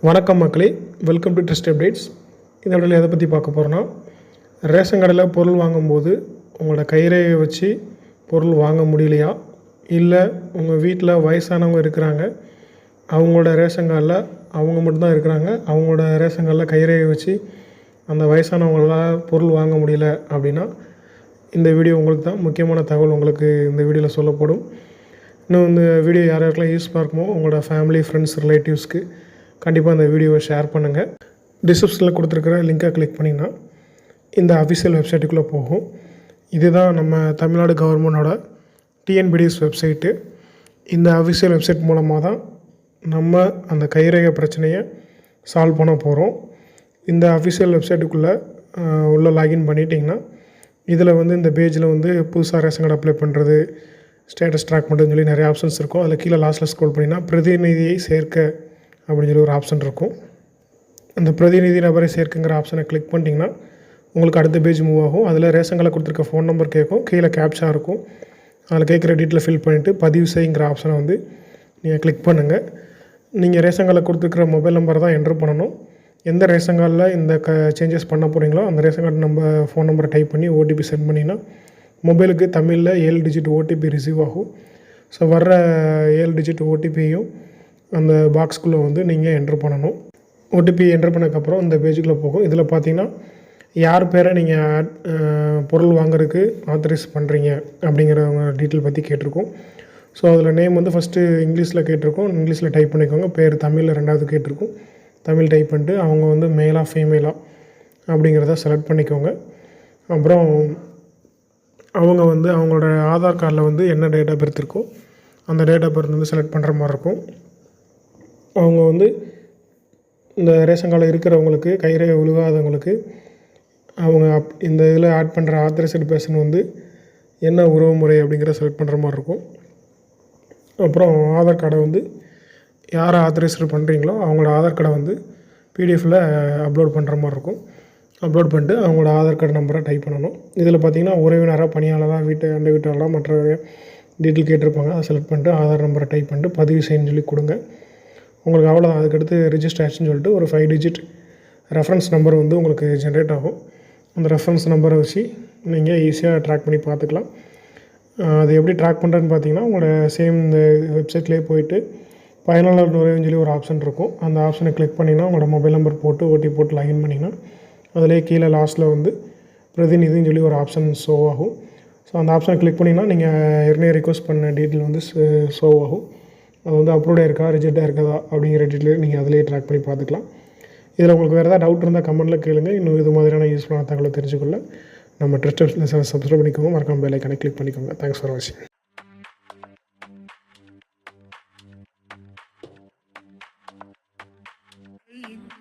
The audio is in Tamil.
வணக்கம் மக்களே, வெல்கம் டு ட்ரஸ்ட் அப்டேட்ஸ். இந்த இடத்துல எதை பற்றி பார்க்க போகிறோன்னா, ரேஷன் கடையில் பொருள் வாங்கும்போது உங்களோட கைரேகையை வச்சு பொருள் வாங்க முடியலையா, இல்லை உங்கள் வீட்டில் வயசானவங்க இருக்கிறாங்க, அவங்களோட ரேஷன் கார்டில் அவங்க மட்டும்தான் இருக்கிறாங்க, அவங்களோட ரேஷன் கார்டில் கைரேகை வச்சு அந்த வயசானவங்களால் பொருள் வாங்க முடியல அப்படின்னா இந்த வீடியோ உங்களுக்கு தான். முக்கியமான தகவல் உங்களுக்கு இந்த வீடியோவில் சொல்லப்படும். இன்னும் இந்த வீடியோ யார் யாருக்கெல்லாம் யூஸ்ஃபுல்லாக இருக்குமோ உங்களோட ஃபேமிலி, ஃப்ரெண்ட்ஸ், ரிலேட்டிவ்ஸ்க்கு கண்டிப்பாக இந்த வீடியோவை ஷேர் பண்ணுங்கள். டிஸ்கிரிப்ஷனில் கொடுத்துருக்கிற லிங்கை கிளிக் பண்ணிங்கன்னா இந்த அஃபிஷியல் வெப்சைட்டுக்குள்ளே போகும். இதுதான் நம்ம தமிழ்நாடு கவர்மெண்டோட டிஎன்பிடிஎஸ் வெப்சைட்டு. இந்த அஃபிஷியல் வெப்சைட் மூலமாக தான் நம்ம அந்த கைரேகை பிரச்சனையை சால்வ் பண்ண போகிறோம். இந்த அஃபிஷியல் வெப்சைட்டுக்குள்ளே உள்ளே லாகின் பண்ணிட்டிங்கன்னா இதில் இந்த பேஜில் புதுசாக ரேஷன் கார்டு அப்ளை பண்ணுறது, ஸ்டேட்டஸ் ட்ராக் பண்ணுறதுன்னு சொல்லி நிறைய ஆப்ஷன்ஸ் இருக்கும். அதில் கீழே லாஸ்ட்டில் ஸ்க்ரோல் பண்ணிங்கன்னா பிரதிநிதியை சேர்க்க அப்படின்னு சொல்லி ஒரு ஆப்ஷன் இருக்கும். அந்த பிரதிநிதி நபரை சேர்க்குங்கிற ஆப்ஷனை கிளிக் பண்ணிட்டீங்கன்னா உங்களுக்கு அடுத்த பேஜ் மூவ் ஆகும். அதில் ரேஷன் கார்டில் கொடுத்துருக்க ஃபோன் நம்பர் கேட்கும், கீழே கேப்ஷா இருக்கும். அதில் கேட்குற டீட்டெயில் ஃபில் பண்ணிவிட்டு பதிவு செய்யுங்கிற ஆப்ஷனை நீங்கள் கிளிக் பண்ணுங்கள். நீங்கள் ரேஷன் கார்டில் கொடுத்துருக்கிற மொபைல் நம்பரை தான் என்ட்ரு பண்ணணும். எந்த ரேஷன் கார்டில் இந்த சேஞ்சஸ் பண்ண போகிறீங்களோ அந்த ரேஷன் கார்டு ஃபோன் நம்பரை டைப் பண்ணி ஓடிபி சென்ட் பண்ணிங்கன்னா மொபைலுக்கு தமிழில் 7 டிஜிட் ஓடிபி ரிசீவ் ஆகும். ஸோ வர்ற 7 டிஜிட் ஓடிபியையும் அந்த பாக்ஸ்குள்ளே நீங்கள் என்ட்ரு பண்ணணும். ஓடிபி என்ட்ரு பண்ணதுக்கப்புறம் இந்த பேஜுக்குள்ளே போகும். இதில் பார்த்தீங்கன்னா யார் பேரை நீங்கள் பொருள் வாங்குறதுக்கு ஆத்தரைஸ் பண்ணுறீங்க அப்படிங்கிறவங்க டீட்டெயில் பற்றி கேட்டிருக்கோம். ஸோ அதில் நேம் ஃபஸ்ட்டு இங்கிலீஷில் கேட்டிருக்கோம், இங்கிலீஷில் டைப் பண்ணிக்கோங்க. பேர் தமிழில் 2வது கேட்டிருக்கோம், தமிழ் டைப் பண்ணிட்டு அவங்க மேலா ஃபீமேலா அப்படிங்கிறத செலக்ட் பண்ணிக்கோங்க. அப்புறம் அவங்க அவங்களோட ஆதார் கார்டில் என்ன டேட் ஆஃப் பர்த் இருக்கோ அந்த டேட் ஆஃப் பர்த் செலக்ட் பண்ணுற மாதிரி இருக்கும். அவங்க இந்த ரேஷன் கார்டில் இருக்கிறவங்களுக்கு, கைரேகை விழுகாதவங்களுக்கு அவங்க இந்த இதில் ஆட் பண்ணுற ஆத்தரைஸ்டு பர்சன் என்ன உறவு முறை அப்படிங்கிற செலக்ட் பண்ணுற மாதிரி இருக்கும். அப்புறம் ஆதார் கார்டை யாரை ஆத்தரைஸ்டு பண்ணுறீங்களோ அவங்களோட ஆதார் கார்டை பிடிஎஃப்பில் அப்லோட் பண்ணுற மாதிரி இருக்கும். அப்லோட் பண்ணிட்டு அவங்களோட ஆதார் கார்டு நம்பரை டைப் பண்ணணும். இதில் பார்த்திங்கன்னா உறவினராக, பணியாளராக, அண்டை வீட்டாளராக மற்ற டீட்டெயில் கேட்டிருப்பாங்க. அதை செலக்ட் பண்ணிட்டு ஆதார் நம்பரை டைப் பண்ணிட்டு பதிவு செய்யணும்னு சொல்லி கொடுங்க. உங்களுக்கு அவ்வளோதான். அதுக்கடுத்து ரிஜிஸ்டர் ஆச்சுன்னு சொல்லிட்டு ஒரு 5 டிஜிட் ரெஃபரன்ஸ் நம்பர் உங்களுக்கு ஜென்ரேட் ஆகும். அந்த ரெஃபரன்ஸ் நம்பரை வச்சு நீங்கள் ஈஸியாக ட்ராக் பண்ணி பார்த்துக்கலாம். அது எப்படி ட்ராக் பண்ணுறதுன்னு பார்த்தீங்கன்னா உங்களோட இந்த வெப்சைட்லேயே போயிட்டு பயனாளர் நுழைவுன்னு சொல்லி ஒரு ஆப்ஷன் இருக்கும். அந்த ஆப்ஷனை கிளிக் பண்ணிங்கன்னா உங்களோட மொபைல் நம்பர் போட்டு ஓடிபி போட்டு லாகின் பண்ணிங்கன்னா அதிலே கீழே லாஸ்ட்டில் பிரதிநிதின்னு சொல்லி ஒரு ஆப்ஷன் ஷோ ஆகும். ஸோ அந்த ஆப்ஷனை கிளிக் பண்ணிங்கன்னா நீங்கள் ஏற்கனவே ரிக்வஸ்ட் பண்ண டீட்டெயில் ஷோ ஆகும். அது அப்ரூவ்டாக இருக்கா, ரிஜெக்டாக இருக்கா அப்படிங்கிற டீட்டெயில் நீங்கள் அதிலே ட்ராக் பண்ணி பார்த்துக்கலாம். இதில் உங்களுக்கு வேறு ஏதாவது டவுட் இருந்தால் கமெண்ட்டில் கேளுங்க. இன்னும் இது மாதிரியான யூஸ்ஃபுல்லான தகவலை தெரிஞ்சுக்கொள்ள நம்ம ட்ரஸ்ட் சப்ஸ்கிரைப் பண்ணிக்கோங்க. மறக்காம பெல் ஐக்கானை கிளிக் பண்ணிக்கோங்க. தேங்க்ஸ் ஃபார் வாட்சிங்.